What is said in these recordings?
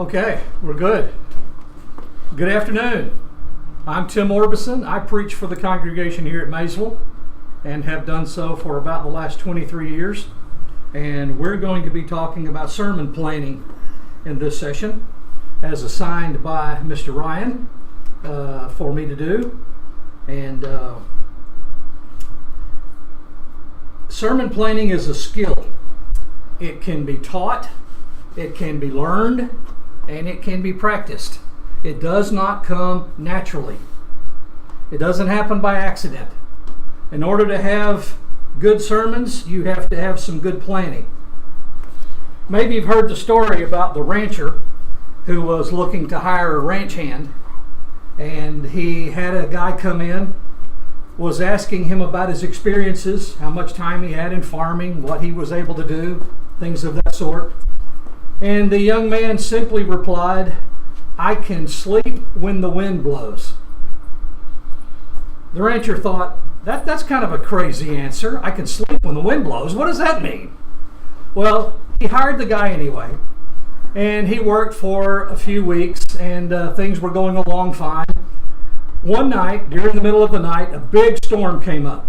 Okay, we're good. Good afternoon. I'm Tim Orbison. I preach for the congregation here at Maysville and have done so for about the last 23 years. And we're going to be talking about sermon planning in this session as assigned by Mr. Ryan for me to do. And sermon planning is a skill. It can be taught, it can be learned, and it can be practiced. It does not come naturally. It doesn't happen by accident. In order to have good sermons, you have to have some good planning. Maybe you've heard the story about the rancher who was looking to hire a ranch hand, and he had a guy come in, was asking him about his experiences, how much time he had in farming, what he was able to do, things of that sort. And the young man simply replied, "I can sleep when the wind blows." The rancher thought, that's kind of a crazy answer. I can sleep when the wind blows. What does that mean? Well, he hired the guy anyway, and he worked for a few weeks, and things were going along fine. One night, during the middle of the night, a big storm came up.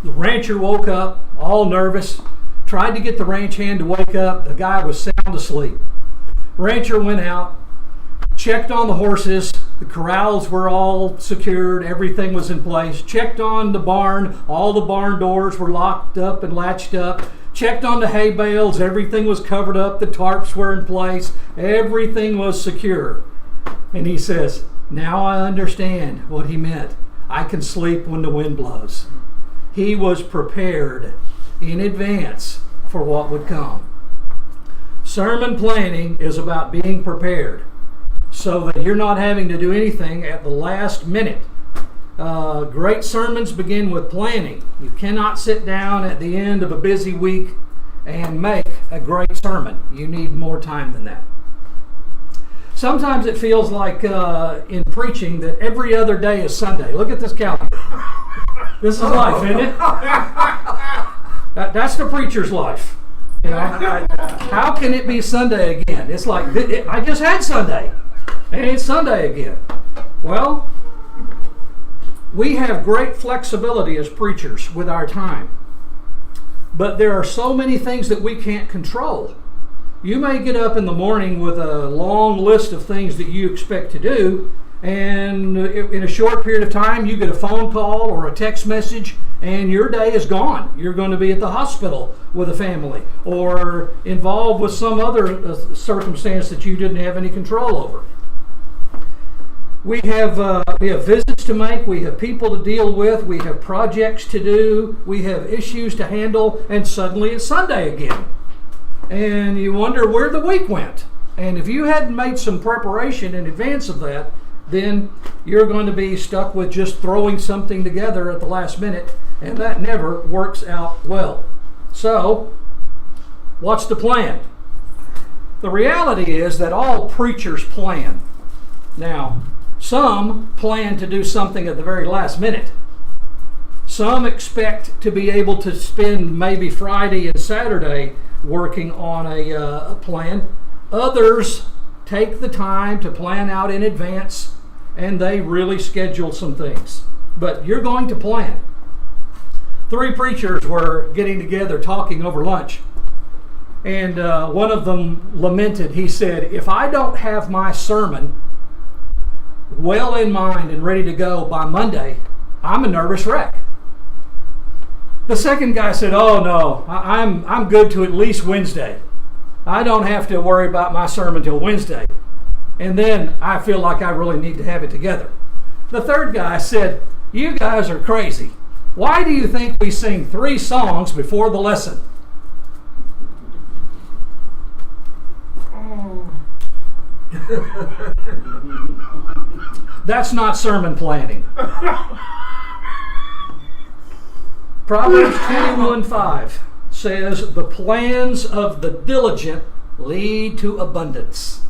The rancher woke up, all nervous, tried to get the ranch hand to wake up. The guy was sound asleep. Rancher went out, checked on the horses. The corrals were all secured. Everything was in place. Checked on the barn. All the barn doors were locked up and latched up. Checked on the hay bales. Everything was covered up. The tarps were in place. Everything was secure. And he says, "Now I understand what he meant. I can sleep when the wind blows." He was prepared in advance for what would come. Sermon planning is about being prepared so that you're not having to do anything at the last minute. Great sermons begin with planning. You cannot sit down at the end of a busy week and make a great sermon. You need more time than that. Sometimes it feels like in preaching that every other day is Sunday. Look at this calendar. This is life, isn't it? That's the preacher's life. You know, how can it be Sunday again? It's like, I just had Sunday, and it's Sunday again. Well, we have great flexibility as preachers with our time, but there are so many things that we can't control. You may get up in the morning with a long list of things that you expect to do, and in a short period of time you get a phone call or a text message and your day is gone. You're going to be at the hospital with a family or involved with some other circumstance that you didn't have any control over. We have visits to make, we have people to deal with, we have projects to do, we have issues to handle, and suddenly it's Sunday again. And you wonder where the week went. And if you hadn't made some preparation in advance of that, then you're going to be stuck with just throwing something together at the last minute, and that never works out well. So, what's the plan? The reality is that all preachers plan. Now, some plan to do something at the very last minute. Some expect to be able to spend maybe Friday and Saturday working on a plan. Others take the time to plan out in advance, and they really schedule some things. But you're going to plan. 3 preachers were getting together talking over lunch, and one of them lamented. He said, "If I don't have my sermon well in mind and ready to go by Monday, I'm a nervous wreck." The second guy said, "Oh no, I'm good to at least Wednesday. I don't have to worry about my sermon till Wednesday. And then I feel like I really need to have it together." The third guy said, "You guys are crazy. Why do you think we sing 3 songs before the lesson?" That's not sermon planning. Proverbs 21:5 says, "The plans of the diligent lead to abundance."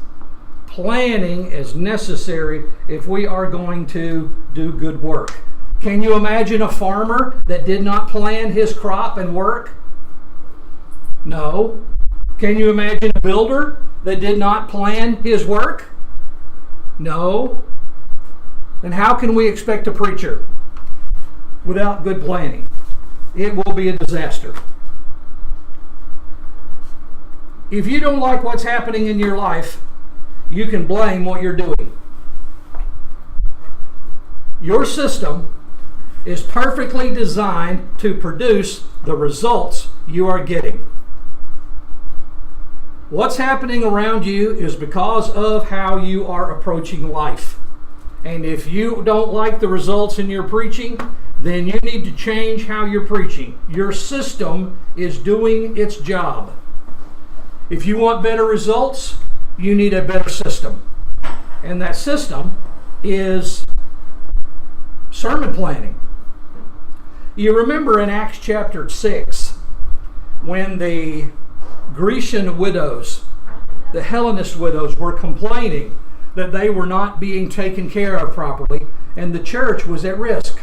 Planning is necessary if we are going to do good work. Can you imagine a farmer that did not plan his crop and work? No. Can you imagine a builder that did not plan his work? No. Then how can we expect a preacher without good planning? It will be a disaster. If you don't like what's happening in your life, you can blame what you're doing. Your system is perfectly designed to produce the results you are getting. What's happening around you is because of how you are approaching life. And if you don't like the results in your preaching, then you need to change how you're preaching. Your system is doing its job. If you want better results, you need a better system. And that system is sermon planning. You remember in Acts chapter 6, when the Grecian widows, the Hellenist widows, were complaining that they were not being taken care of properly, and the church was at risk.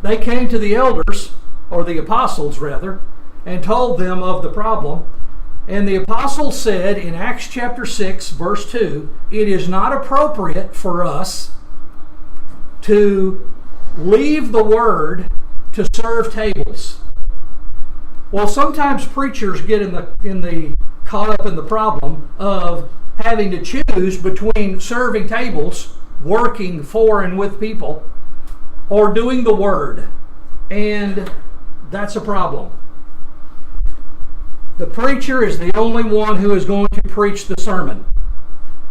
They came to the elders, or the apostles rather, and told them of the problem. And the apostles said in Acts chapter 6, verse 2, it is not appropriate for us to leave the word to serve tables. Well, sometimes preachers get caught up in the problem of having to choose between serving tables, working for and with people, or doing the word. And that's a problem. The preacher is the only one who is going to preach the sermon.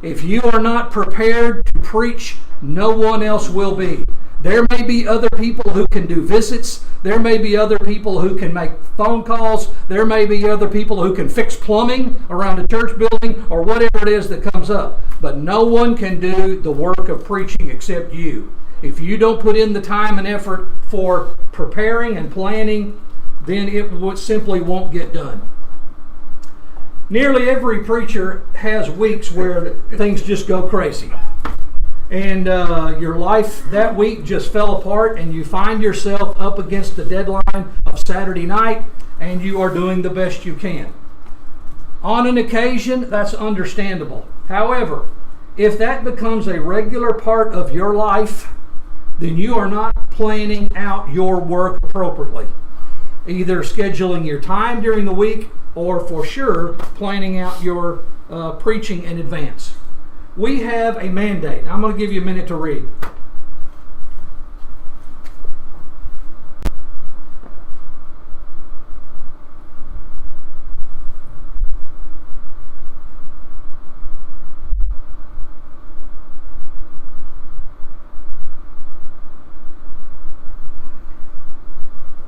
If you are not prepared to preach, no one else will be. There may be other people who can do visits. There may be other people who can make phone calls. There may be other people who can fix plumbing around a church building or whatever it is that comes up. But no one can do the work of preaching except you. If you don't put in the time and effort for preparing and planning, then it simply won't get done. Nearly every preacher has weeks where things just go crazy. And your life that week just fell apart, and you find yourself up against the deadline of Saturday night, and you are doing the best you can. On an occasion, that's understandable. However, if that becomes a regular part of your life, then you are not planning out your work appropriately. Either scheduling your time during the week, or for sure, planning out your preaching in advance. We have a mandate. I'm going to give you a minute to read.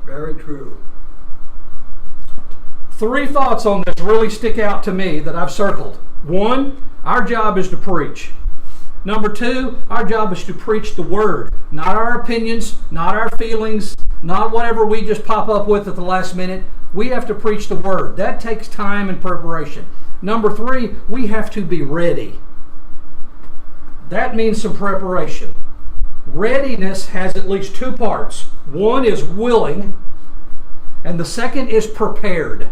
Very true. 3 thoughts on this really stick out to me that I've circled. 1, our job is to preach. Number 2, our job is to preach the word, not our opinions, not our feelings, not whatever we just pop up with at the last minute. We have to preach the word. That takes time and preparation. Number 3, we have to be ready. That means some preparation. Readiness has at least 2 parts. 1 is willing, and the second is prepared.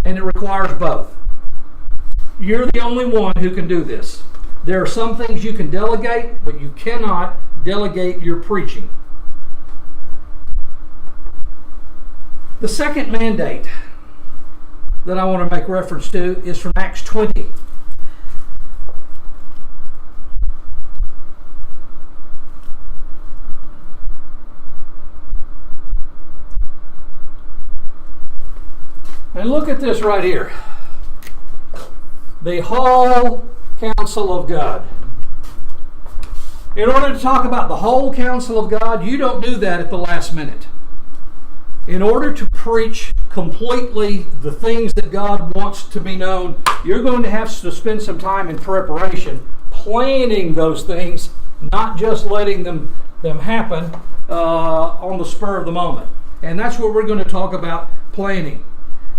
And it requires both. You're the only one who can do this. There are some things you can delegate, but you cannot delegate your preaching. The second mandate that I want to make reference to is from Acts 20. And look at this right here. The whole counsel of God. In order to talk about the whole counsel of God, you don't do that at the last minute. In order to preach completely the things that God wants to be known, you're going to have to spend some time in preparation, planning those things, not just letting them happen on the spur of the moment. And that's what we're going to talk about, planning.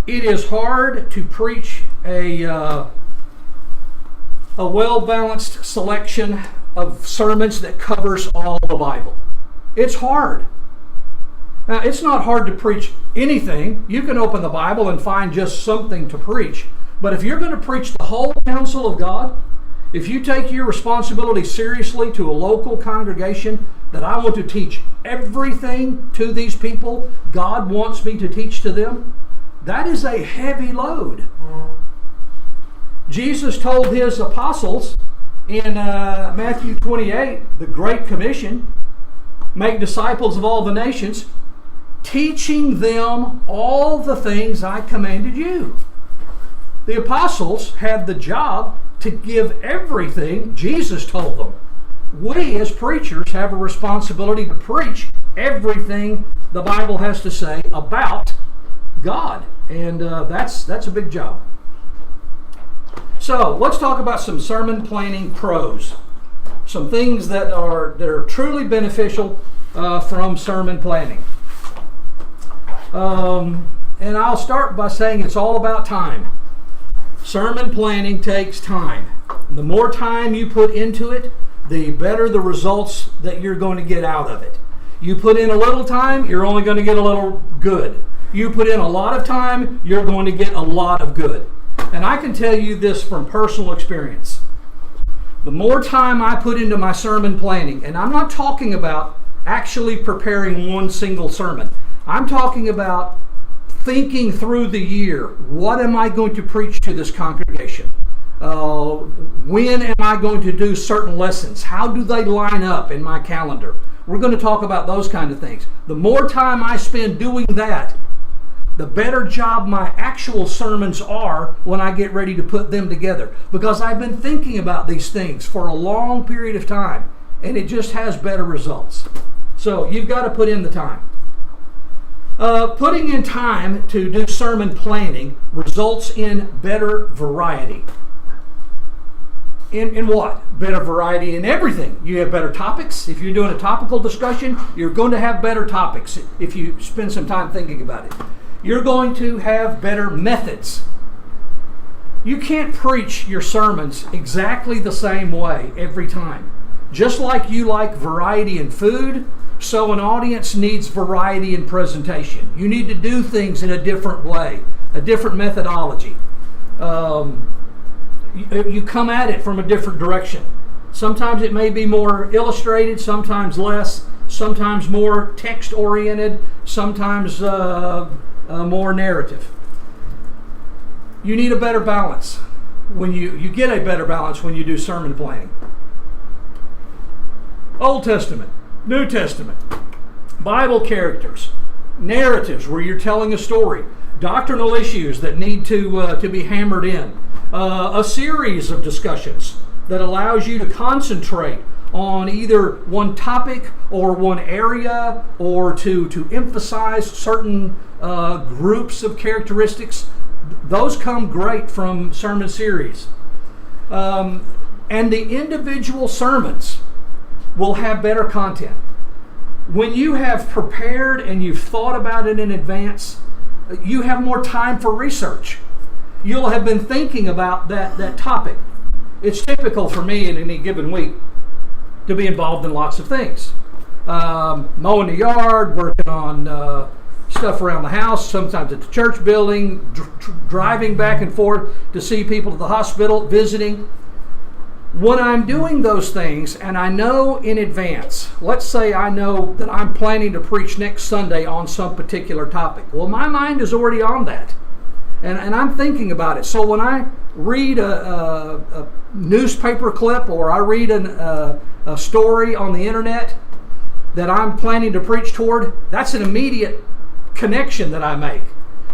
It is hard to preach a well-balanced selection of sermons that covers all the Bible. It's hard. Now, it's not hard to preach anything. You can open the Bible and find just something to preach. But if you're going to preach the whole counsel of God, if you take your responsibility seriously to a local congregation, that I want to teach everything to these people God wants me to teach to them, that is a heavy load. Jesus told his apostles in Matthew 28, the Great Commission, make disciples of all the nations, teaching them all the things I commanded you. The apostles had the job to give everything Jesus told them. We as preachers have a responsibility to preach everything the Bible has to say about God. And that's a big job. So let's talk about some sermon planning pros. Some things that are truly beneficial from sermon planning. And I'll start by saying it's all about time. Sermon planning takes time. The more time you put into it, the better the results that you're going to get out of it. You put in a little time, you're only going to get a little good. You put in a lot of time, you're going to get a lot of good. And I can tell you this from personal experience. The more time I put into my sermon planning, and I'm not talking about actually preparing one single sermon. I'm talking about thinking through the year. What am I going to preach to this congregation? When am I going to do certain lessons? How do they line up in my calendar? We're going to talk about those kind of things. The more time I spend doing that, the better job my actual sermons are when I get ready to put them together. Because I've been thinking about these things for a long period of time, and it just has better results. So you've got to put in the time. Putting in time to do sermon planning results in better variety. In what? Better variety in everything. You have better topics. If you're doing a topical discussion, you're going to have better topics if you spend some time thinking about it. You're going to have better methods. You can't preach your sermons exactly the same way every time. Just like you like variety in food, so an audience needs variety in presentation. You need to do things in a different way, a different methodology. You come at it from a different direction. Sometimes it may be more illustrated, sometimes less, sometimes more text-oriented, sometimes more narrative. You need a better balance. When you get a better balance when you do sermon planning. Old Testament, New Testament, Bible characters, narratives where you're telling a story, doctrinal issues that need to be hammered in, a series of discussions that allows you to concentrate on either one topic or one area, or to emphasize certain groups of characteristics. Those come great from sermon series. And the individual sermons will have better content. When you have prepared and you've thought about it in advance, you have more time for research. You'll have been thinking about that topic. It's typical for me in any given week to be involved in lots of things. Mowing the yard, working on stuff around the house, sometimes at the church building, driving back and forth to see people at the hospital, visiting. When I'm doing those things and I know in advance, let's say I know that I'm planning to preach next Sunday on some particular topic. Well, my mind is already on that. And I'm thinking about it. So when I read a newspaper clip or I read a story on the internet that I'm planning to preach toward, that's an immediate connection that I make.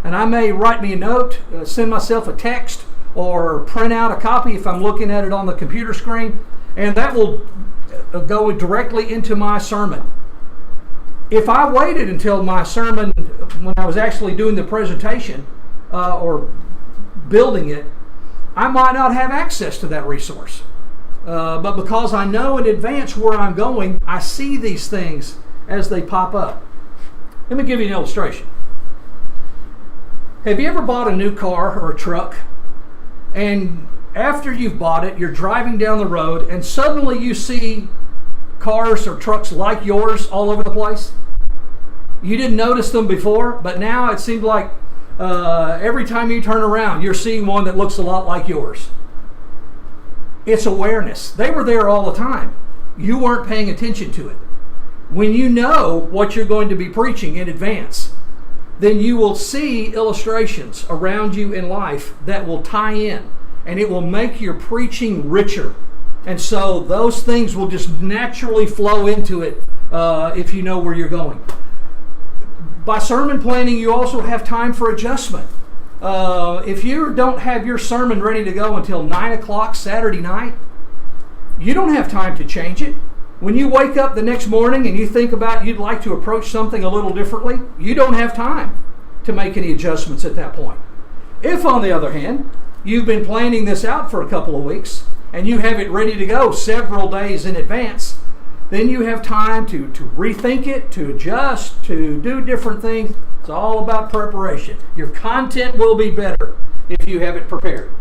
And I may write me a note, send myself a text, or print out a copy if I'm looking at it on the computer screen, and that will go directly into my sermon. If I waited until my sermon, when I was actually doing the presentation or building it, I might not have access to that resource. But because I know in advance where I'm going, I see these things as they pop up. Let me give you an illustration. Have you ever bought a new car or a truck, and after you've bought it, you're driving down the road, and suddenly you see cars or trucks like yours all over the place? You didn't notice them before, but now it seems like every time you turn around, you're seeing one that looks a lot like yours. It's awareness. They were there all the time. You weren't paying attention to it. When you know what you're going to be preaching in advance, then you will see illustrations around you in life that will tie in, and it will make your preaching richer. And so those things will just naturally flow into it if you know where you're going. By sermon planning, you also have time for adjustment. If you don't have your sermon ready to go until 9 o'clock Saturday night, you don't have time to change it. When you wake up the next morning and you think about you'd like to approach something a little differently, you don't have time to make any adjustments at that point. If, on the other hand, you've been planning this out for a couple of weeks and you have it ready to go several days in advance, then you have time to rethink it, to adjust, to do different things. It's all about preparation. Your content will be better if you have it prepared.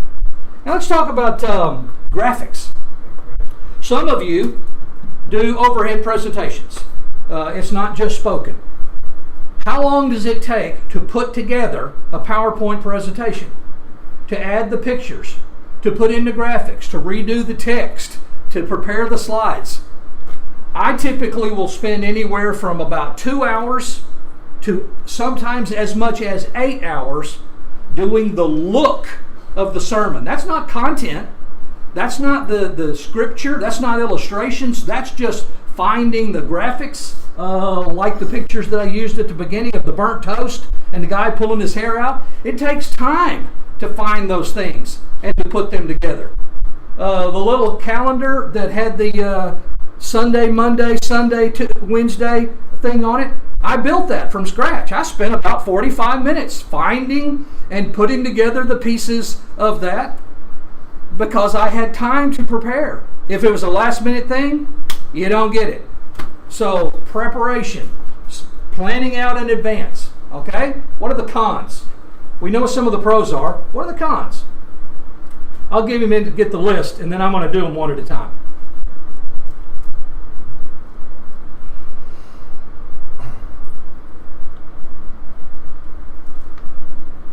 Now let's talk about graphics. Some of you do overhead presentations. It's not just spoken. How long does it take to put together a PowerPoint presentation? To add the pictures, to put in the graphics, to redo the text, to prepare the slides? I typically will spend anywhere from about 2 hours to sometimes as much as 8 hours doing the look of the sermon. That's not content. That's not the scripture. That's not illustrations. That's just finding the graphics, like the pictures that I used at the beginning of the burnt toast and the guy pulling his hair out. It takes time to find those things and to put them together. The little calendar that had the Sunday, Monday, Sunday, Wednesday thing on it, I built that from scratch. I spent about 45 minutes finding and putting together the pieces of that because I had time to prepare. If it was a last minute thing, you don't get it. So preparation, planning out in advance. Okay? What are the cons? We know what some of the pros are. What are the cons? I'll give you a minute to get the list, and then I'm going to do them one at a time.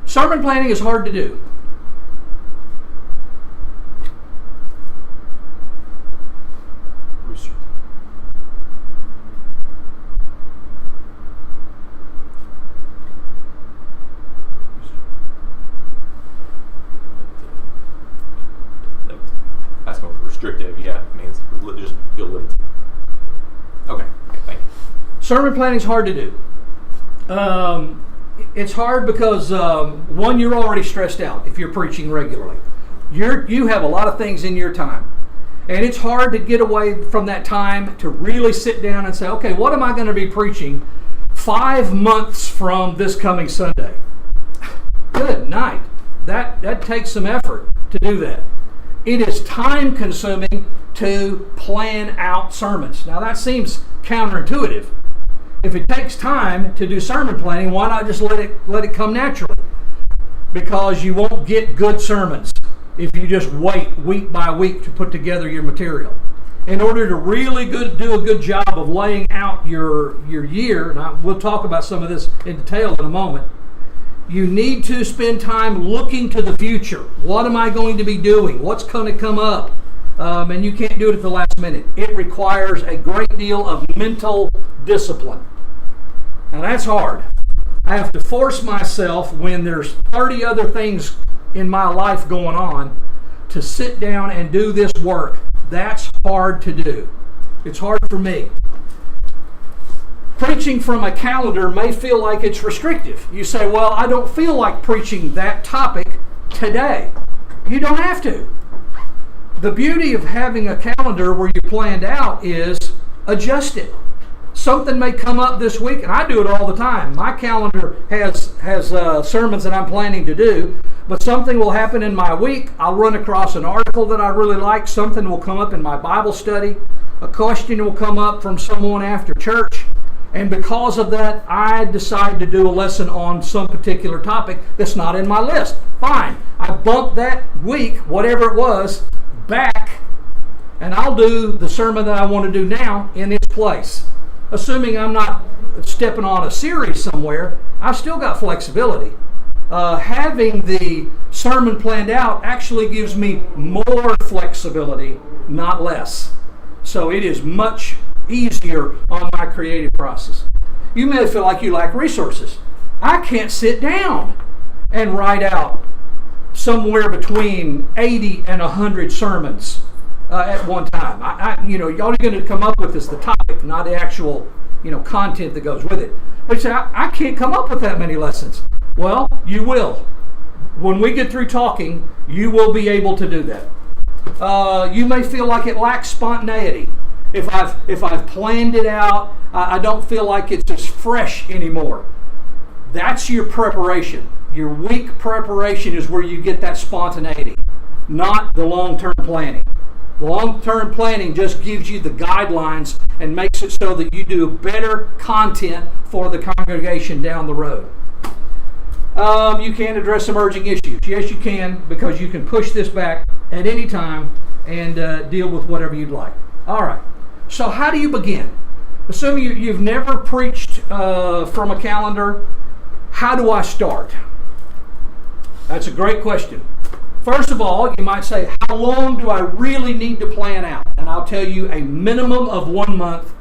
Sermon planning is hard to do. That's restrictive, yeah. It means just go limited. Okay, thank you. Sermon planning is hard to do. It's hard because, one, you're already stressed out if you're preaching regularly. You have a lot of things in your time. And it's hard to get away from that time to really sit down and say, okay, what am I going to be preaching 5 months from this coming Sunday? Good night. That takes some effort to do that. It is time consuming to plan out sermons. Now that seems counterintuitive. If it takes time to do sermon planning, why not just let it come naturally? Because you won't get good sermons if you just wait week by week to put together your material. In order to really do a good job of laying out your year, and we'll talk about some of this in detail in a moment, you need to spend time looking to the future. What am I going to be doing? What's going to come up? And you can't do it at the last minute. It requires a great deal of mental discipline. Now that's hard. I have to force myself when there's 30 other things in my life going on to sit down and do this work. That's hard to do. It's hard for me. Preaching from a calendar may feel like it's restrictive. You say, well, I don't feel like preaching that topic today. You don't have to. The beauty of having a calendar where you planned out is adjust it. Something may come up this week, and I do it all the time. My calendar has sermons that I'm planning to do, but something will happen in my week. I'll run across an article that I really like. Something will come up in my Bible study. A question will come up from someone after church. And because of that, I decide to do a lesson on some particular topic that's not in my list. Fine. I bump that week, whatever it was, back, and I'll do the sermon that I want to do now in its place. Assuming I'm not stepping on a series somewhere, I've still got flexibility. Having the sermon planned out actually gives me more flexibility, not less. So it is much easier on my creative process. You may feel like you lack resources. I can't sit down and write out somewhere between 80 and 100 sermons at one time. Y'all are going to come up with is the topic, not the actual, content that goes with it. But you say, I can't come up with that many lessons. Well, you will. When we get through talking, you will be able to do that. You may feel like it lacks spontaneity. If I've planned it out, I don't feel like it's as fresh anymore. That's your preparation. Your week preparation is where you get that spontaneity, not the long-term planning. The long-term planning just gives you the guidelines and makes it so that you do better content for the congregation down the road. You can address emerging issues. Yes, you can, because you can push this back at any time and deal with whatever you'd like. All right. So how do you begin? Assuming you've never preached from a calendar, how do I start? That's a great question. First of all, you might say, how long do I really need to plan out? And I'll tell you a minimum of 1 month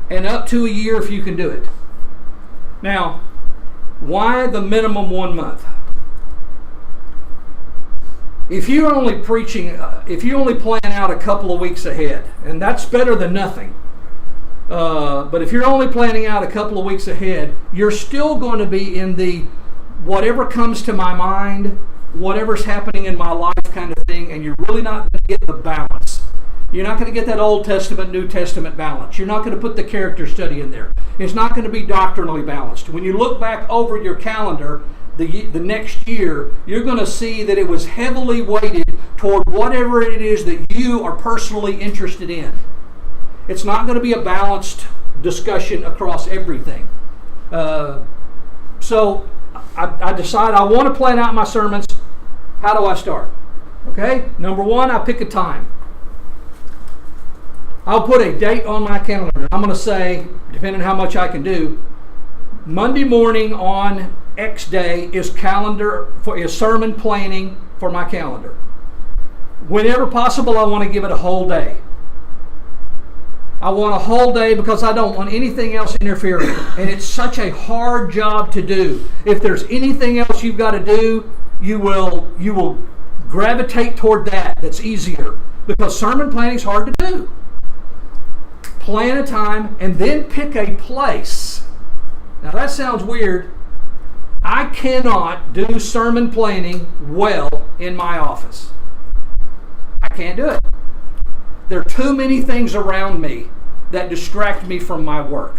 and up to a year if you can do it. Now, why the minimum 1 month? If you're only preaching, if you only plan out a couple of weeks ahead, and that's better than nothing. But if you're only planning out a couple of weeks ahead, you're still going to be in the whatever comes to my mind, whatever's happening in my life kind of thing, and you're really not going to get the balance. You're not going to get that Old Testament, New Testament balance. You're not going to put the character study in there. It's not going to be doctrinally balanced. When you look back over your calendar the next year, you're going to see that it was heavily weighted toward whatever it is that you are personally interested in. It's not going to be a balanced discussion across everything. So I decide I want to plan out my sermons. How do I start? Okay, number one, I pick a time. I'll put a date on my calendar. I'm going to say, depending on how much I can do, Monday morning on X day is sermon planning for my calendar. Whenever possible, I want to give it a whole day. I want a whole day because I don't want anything else interfering. And it's such a hard job to do. If there's anything else you've got to do, you will gravitate toward that. That's easier. Because sermon planning is hard to do. Plan a time and then pick a place. Now that sounds weird. I cannot do sermon planning well in my office. I can't do it. There are too many things around me that distract me from my work.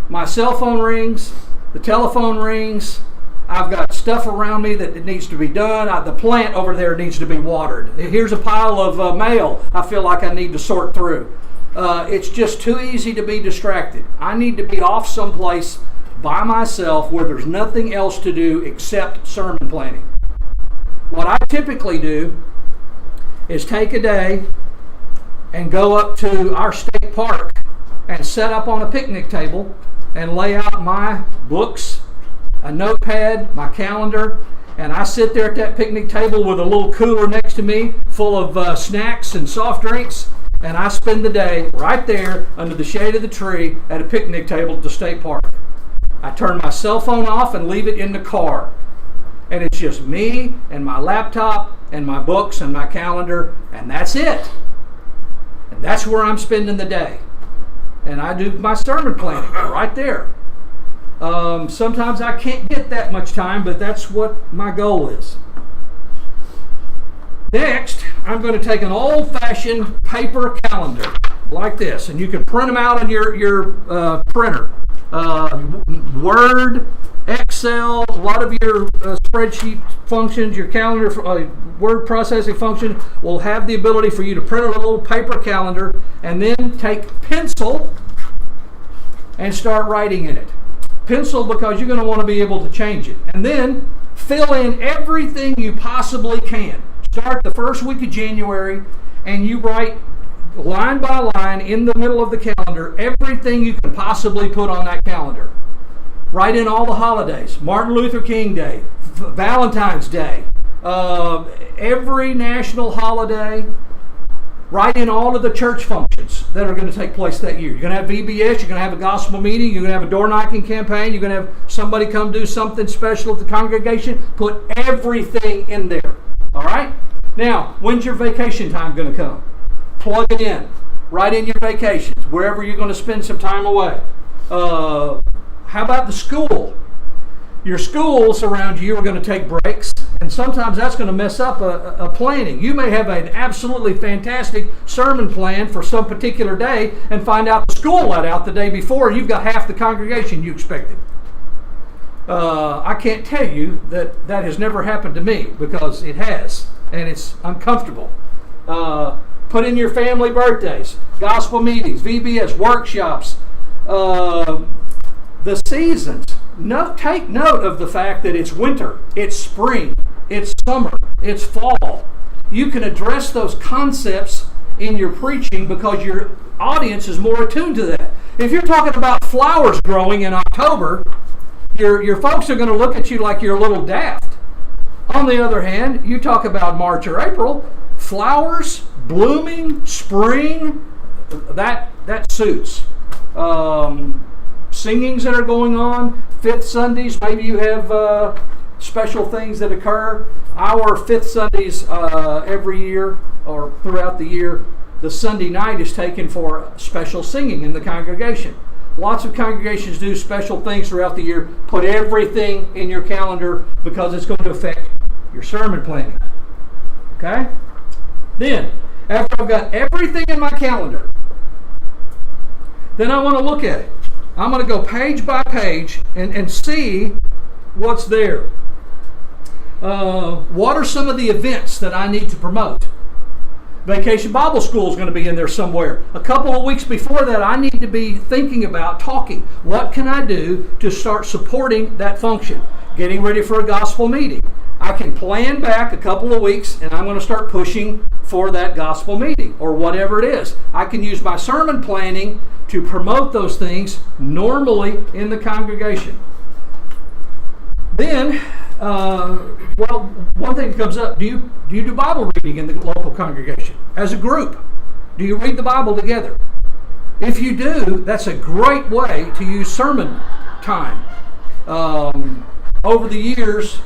My cell phone rings, the telephone rings, I've got stuff around me that needs to be done. The plant over there needs to be watered. Here's a pile of mail I feel like I need to sort through. It's just too easy to be distracted. I need to be off someplace by myself where there's nothing else to do except sermon planning. What I typically do is take a day and go up to our state park and set up on a picnic table and lay out my books, a notepad, my calendar, and I sit there at that picnic table with a little cooler next to me full of snacks and soft drinks, and I spend the day right there under the shade of the tree at a picnic table at the state park. I turn my cell phone off and leave it in the car. And it's just me and my laptop and my books and my calendar, and that's it. And that's where I'm spending the day. And I do my sermon planning right there. Sometimes I can't get that much time, but that's what my goal is. Next, I'm going to take an old-fashioned paper calendar like this, and you can print them out on your printer. Word, Excel, a lot of your spreadsheet functions, your calendar, word processing function will have the ability for you to print a little paper calendar and then take pencil and start writing in it. Pencil because you're going to want to be able to change it. And then fill in everything you possibly can. Start the first week of January and you write line by line in the middle of the calendar everything you can possibly put on that calendar. Write in all the holidays. Martin Luther King Day, Valentine's Day, every national holiday. Write in all of the church functions that are going to take place that year. You're going to have VBS, you're going to have a gospel meeting, you're going to have a door knocking campaign, you're going to have somebody come do something special at the congregation. Put everything in there. All right? Now, when's your vacation time going to come? Plug it in. Write in your vacations, wherever you're going to spend some time away. How about the school? Your schools around you are going to take breaks, and sometimes that's going to mess up a planning. You may have an absolutely fantastic sermon plan for some particular day and find out the school let out the day before, and you've got half the congregation you expected. I can't tell you that has never happened to me, because it has, and it's uncomfortable. Put in your family birthdays, gospel meetings, VBS, workshops, the seasons. Take note of the fact that it's winter, it's spring, it's summer, it's fall. You can address those concepts in your preaching because your audience is more attuned to that. If you're talking about flowers growing in October, your folks are going to look at you like you're a little daft. On the other hand, you talk about March or April, flowers, blooming, spring, that suits. Singings that are going on, fifth Sundays, maybe you have special things that occur. Our fifth Sundays every year or throughout the year, the Sunday night is taken for special singing in the congregation. Lots of congregations do special things throughout the year. Put everything in your calendar because it's going to affect your sermon planning. Okay? Then, after I've got everything in my calendar, then I want to look at it. I'm going to go page by page and see what's there. What are some of the events that I need to promote? Vacation Bible School is going to be in there somewhere. A couple of weeks before that, I need to be thinking about talking. What can I do to start supporting that function? Getting ready for a gospel meeting. I can plan back a couple of weeks and I'm going to start pushing for that gospel meeting or whatever it is. I can use my sermon planning to promote those things normally in the congregation. Then, one thing comes up, do you do Bible reading in the local congregation as a group? Do you read the Bible together? If you do, that's a great way to use sermon time. Over the years,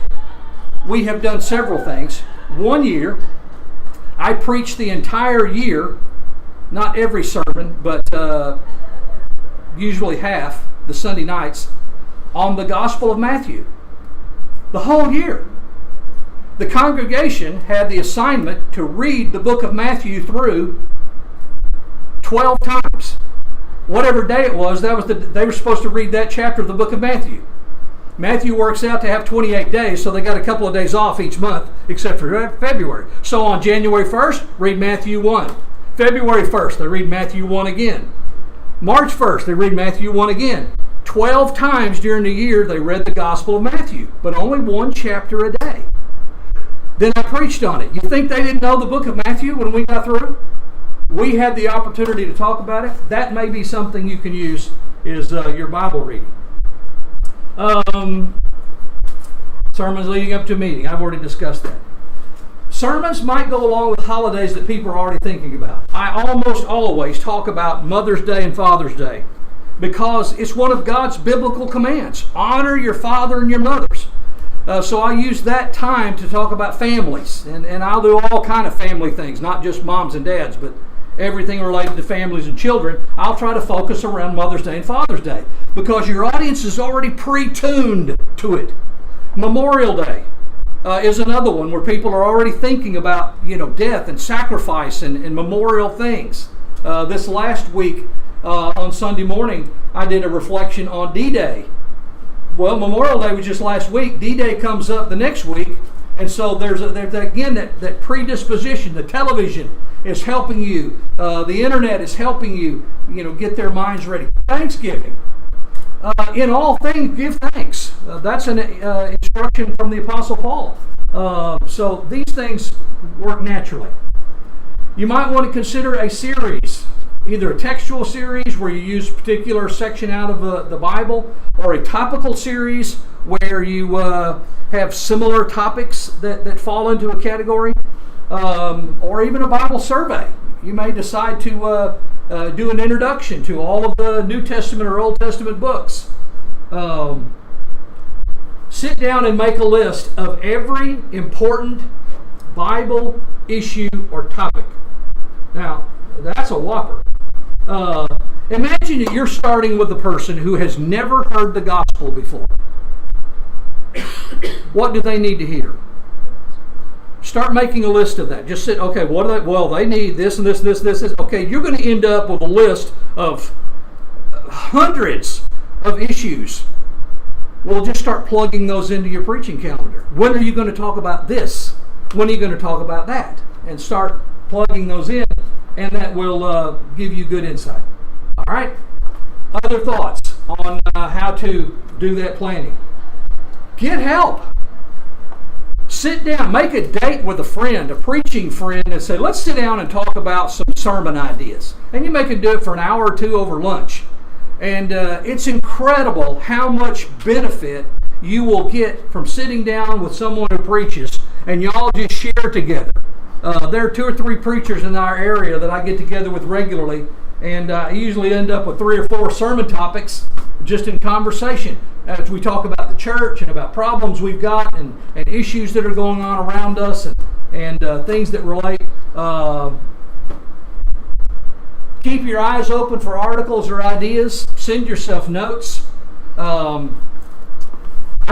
we have done several things. One year, I preached the entire year, not every sermon, but usually half, the Sunday nights, on the Gospel of Matthew. The whole year. The congregation had the assignment to read the book of Matthew through 12 times. Whatever day it was, they were supposed to read that chapter of the book of Matthew. Matthew works out to have 28 days, so they got a couple of days off each month, except for February. So on January 1st, read Matthew 1. February 1st, they read Matthew 1 again. March 1st, they read Matthew 1 again. 12 times during the year, they read the Gospel of Matthew, but only one chapter a day. Then I preached on it. You think they didn't know the book of Matthew when we got through? We had the opportunity to talk about it. That may be something you can use is your Bible reading. Sermons leading up to a meeting. I've already discussed that. Sermons might go along with holidays that people are already thinking about. I almost always talk about Mother's Day and Father's Day because it's one of God's biblical commands. Honor your father and your mothers. So I use that time to talk about families. And I'll do all kind of family things, not just moms and dads, but everything related to families and children. I'll try to focus around Mother's Day and Father's Day because your audience is already pre-tuned to it. Memorial Day is another one where people are already thinking about death and sacrifice and memorial things. This last week on Sunday morning, I did a reflection on D-Day. Well, Memorial Day was just last week. D-Day comes up the next week, and so there's again that predisposition. The television is helping you. The internet is helping you, get their minds ready. Thanksgiving. In all things, give thanks. That's an instruction from the Apostle Paul. So these things work naturally. You might want to consider a series either a textual series where you use a particular section out of the Bible, or a topical series where you have similar topics that fall into a category, or even a Bible survey. You may decide to do an introduction to all of the New Testament or Old Testament books. Sit down and make a list of every important Bible issue or topic. Now, that's a whopper. Imagine that you're starting with a person who has never heard the gospel before. What do they need to hear? Start making a list of that. Just sit, okay, what do they, well, they need this and this and this and this. Okay, you're going to end up with a list of hundreds of issues. Well, just start plugging those into your preaching calendar. When are you going to talk about this? When are you going to talk about that? And start plugging those in, and that will give you good insight. All right? Other thoughts on how to do that planning? Get help. Sit down. Make a date with a friend, a preaching friend, and say, let's sit down and talk about some sermon ideas. And you may can do it for an hour or two over lunch. And it's incredible how much benefit you will get from sitting down with someone who preaches and y'all just share together. There are 2 or 3 preachers in our area that I get together with regularly, and I usually end up with 3 or 4 sermon topics just in conversation as we talk about the church and about problems we've got and issues that are going on around us and things that relate. Keep your eyes open for articles or ideas. Send yourself notes. I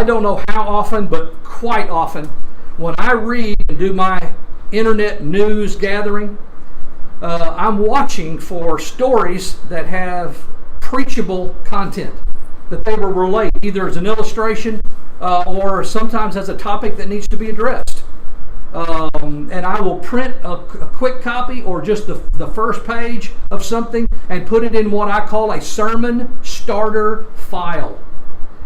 don't know how often, but quite often, when I read and do my internet news gathering, I'm watching for stories that have preachable content, that they will relate either as an illustration or sometimes as a topic that needs to be addressed. And I will print a quick copy or just the first page of something and put it in what I call a sermon starter file.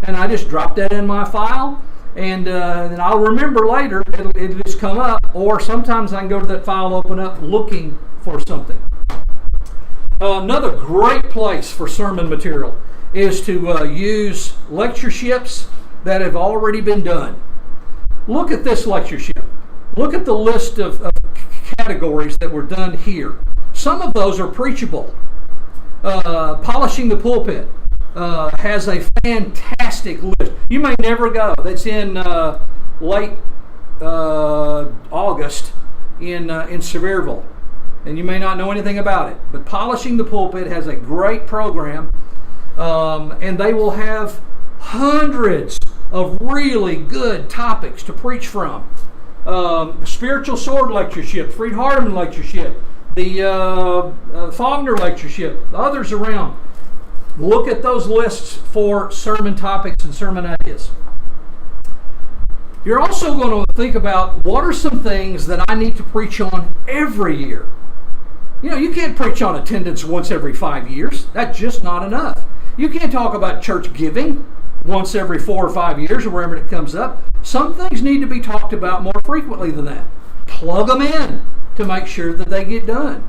And I just drop that in my file, and then I'll remember later. It'll just come up, or sometimes I can go to that file, open up, looking for something. Another great place for sermon material is to use lectureships that have already been done. Look at this lectureship. Look at the list of categories that were done here. Some of those are preachable. Polishing the Pulpit has a fantastic list. You may never go. That's in late August in Sevierville, and you may not know anything about it. But Polishing the Pulpit has a great program, and they will have hundreds of really good topics to preach from. Spiritual Sword Lectureship, Fried Hardeman Lectureship, the Faulkner Lectureship, others around. Look at those lists for sermon topics and sermon ideas. You're also going to think about what are some things that I need to preach on every year. You know, you can't preach on attendance once every 5 years. That's just not enough. You can't talk about church giving once every 4 or 5 years or wherever it comes up. Some things need to be talked about more frequently than that. Plug them in to make sure that they get done.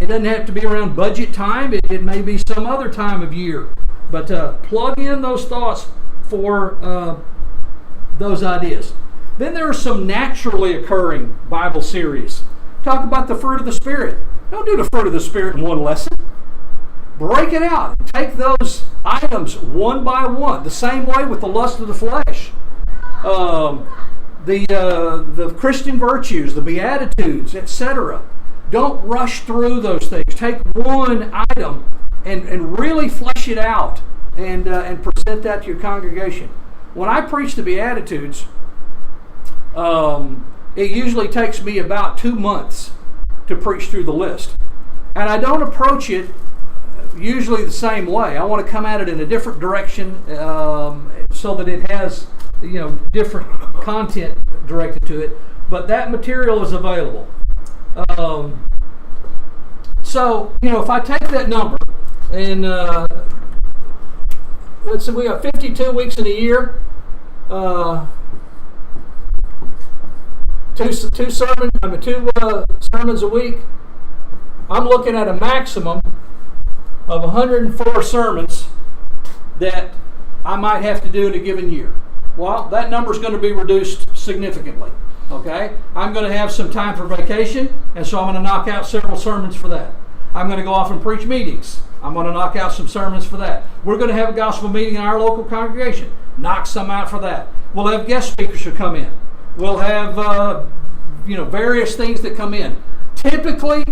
It doesn't have to be around budget time. It may be some other time of year. But plug in those thoughts for those ideas. Then there are some naturally occurring Bible series. Talk about the fruit of the Spirit. Don't do the fruit of the Spirit in one lesson. Break it out. Take those items one by one. The same way with the lust of the flesh. The Christian virtues, the Beatitudes, etc. Don't rush through those things. Take one item and really flesh it out and present that to your congregation. When I preach the Beatitudes, it usually takes me about 2 months to preach through the list. And I don't approach it usually the same way. I want to come at it in a different direction so that it has different content directed to it. But that material is available. So, if I take that number and let's say we got 52 weeks in a year, two sermons a week, I'm looking at a maximum of 104 sermons that I might have to do in a given year. Well, that number is going to be reduced significantly. Okay? I'm going to have some time for vacation, and so I'm going to knock out several sermons for that. I'm going to go off and preach meetings. I'm going to knock out some sermons for that. We're going to have a gospel meeting in our local congregation. Knock some out for that. We'll have guest speakers who come in. We'll have various things that come in. Typically,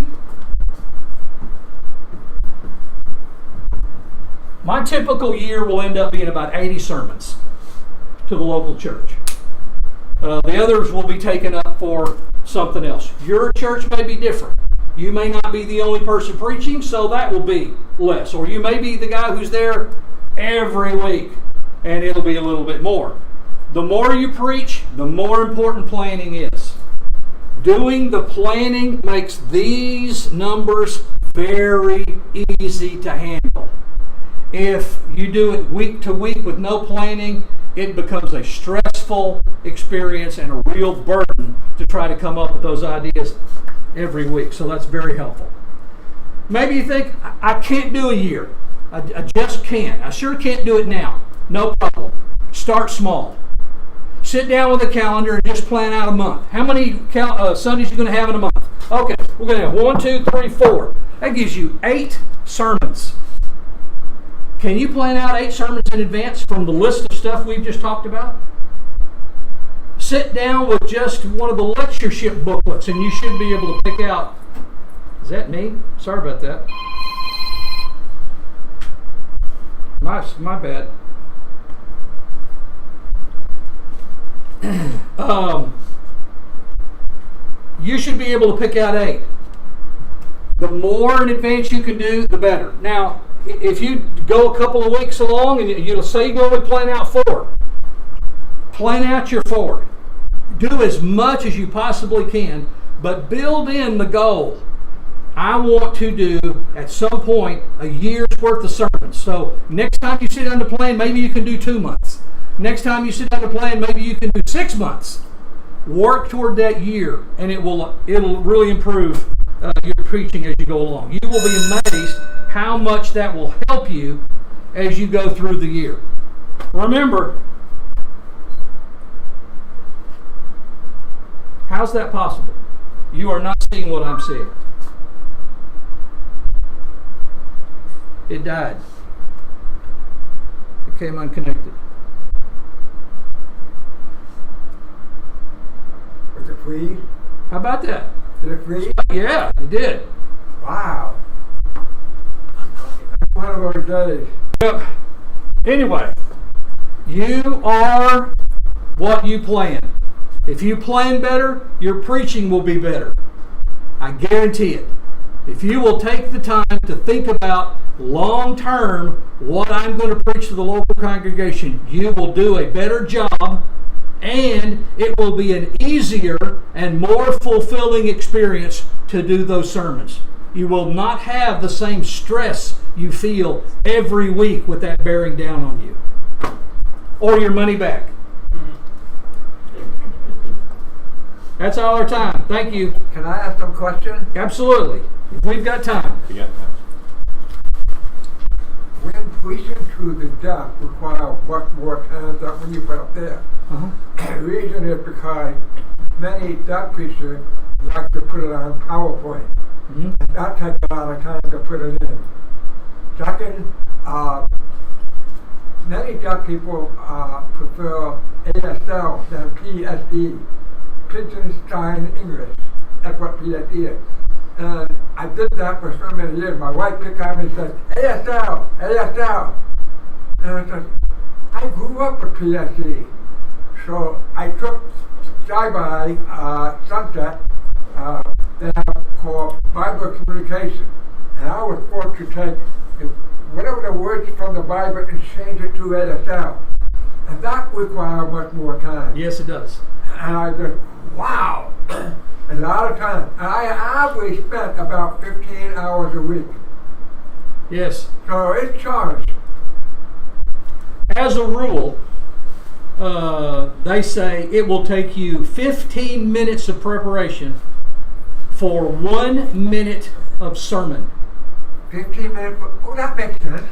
my typical year will end up being about 80 sermons to the local church. The others will be taken up for something else. Your church may be different. You may not be the only person preaching, so that will be less. Or you may be the guy who's there every week, and it'll be a little bit more. The more you preach, the more important planning is. Doing the planning makes these numbers very easy to handle. If you do it week to week with no planning, it becomes a stressful experience and a real burden to try to come up with those ideas every week. So that's very helpful. Maybe you think, I can't do a year. I just can't. I sure can't do it now. No problem. Start small. Sit down with a calendar and just plan out a month. How many Sundays are you going to have in a month? Okay, we're going to have 1, 2, 3, 4. That gives you 8 sermons. Can you plan out 8 sermons in advance from the list of stuff we've just talked about? Sit down with just one of the lectureship booklets and you should be able to pick out. Is that me? Sorry about that. My bad. You should be able to pick out 8. The more in advance you can do, the better. Now, if you go a couple of weeks along and you'll say you go and plan out 4. Plan out your 4. Do as much as you possibly can, but build in the goal. I want to do, at some point, a year's worth of sermons. So next time you sit down to plan, maybe you can do 2 months. Next time you sit down to plan, maybe you can do 6 months. Work toward that year, and it'll really improve your preaching as you go along. You will be amazed how much that will help you as you go through the year. Remember, how's that possible? You are not seeing what I'm seeing. It died. It came unconnected. Was it free? How about that? Did it free? Yeah, it did. Wow. One of those days. Yep. Anyway, you are what you plan. If you plan better, your preaching will be better. I guarantee it. If you will take the time to think about long term what I'm going to preach to the local congregation, you will do a better job, and it will be an easier and more fulfilling experience to do those sermons. You will not have the same stress you feel every week with that bearing down on you. Or your money back. That's all our time. Thank you. Can I ask some questions? Absolutely. If we've got time. You got that? When preaching to the deaf requires much more time than when you put up there. The reason is because many deaf preachers like to put it on PowerPoint. Mm-hmm. And that takes a lot of time to put it in. Second, many deaf people prefer ASL than PSE, Pidgin-Stein English. That's what PSE is. And I did that for so many years. My wife picked on me and said, ASL, ASL. And I said, I grew up with PSE. So I took Sci-Bi Sunset, they have called Bible Communication. And I was forced to take whatever the words from the Bible and change it to ASL. And that requires much more time. Yes, it does. And I just, wow. A lot of time. And I average spent about 15 hours a week. Yes. So it's charged. As a rule, they say it will take you 15 minutes of preparation for 1 minute of sermon. 15 minutes. Oh, that makes sense.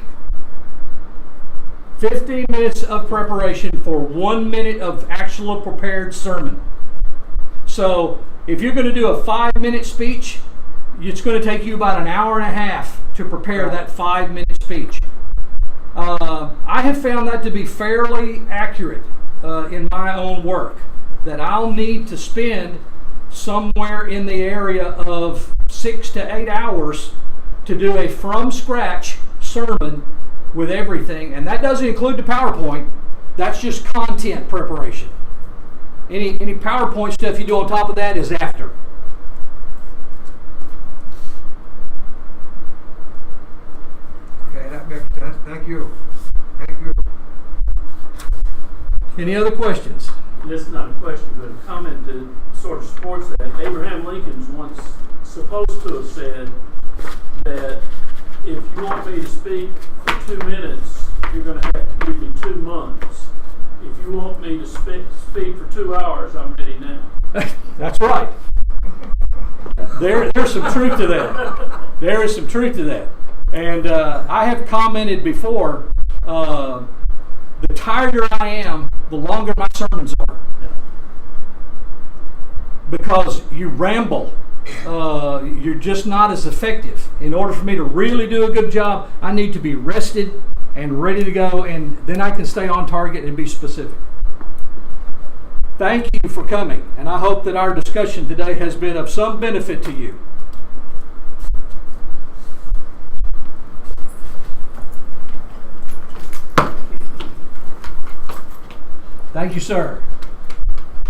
15 minutes of preparation for 1 minute of actual prepared sermon. So if you're going to do a 5-minute speech, it's going to take you about an hour and a half to prepare that 5-minute speech. I have found that to be fairly accurate in my own work, that I'll need to spend somewhere in the area of 6 to 8 hours to do a from scratch sermon with everything, and that doesn't include the PowerPoint. That's just content preparation. Any PowerPoint stuff you do on top of that is after. Okay, that makes sense. Thank you. Thank you. Any other questions? This is not a question, but a comment that sort of supports that. Abraham Lincoln's once supposed to have said that if you want me to speak for 2 minutes, you're going to have to give me 2 months. If you want me to speak for 2 hours, I'm ready now. That's right. There's some truth to that. There is some truth to that. And I have commented before, the tireder I am, the longer my sermons are. Because you ramble. You're just not as effective. In order for me to really do a good job, I need to be rested and ready to go, and then I can stay on target and be specific. Thank you for coming, and I hope that our discussion today has been of some benefit to you. Thank you, sir.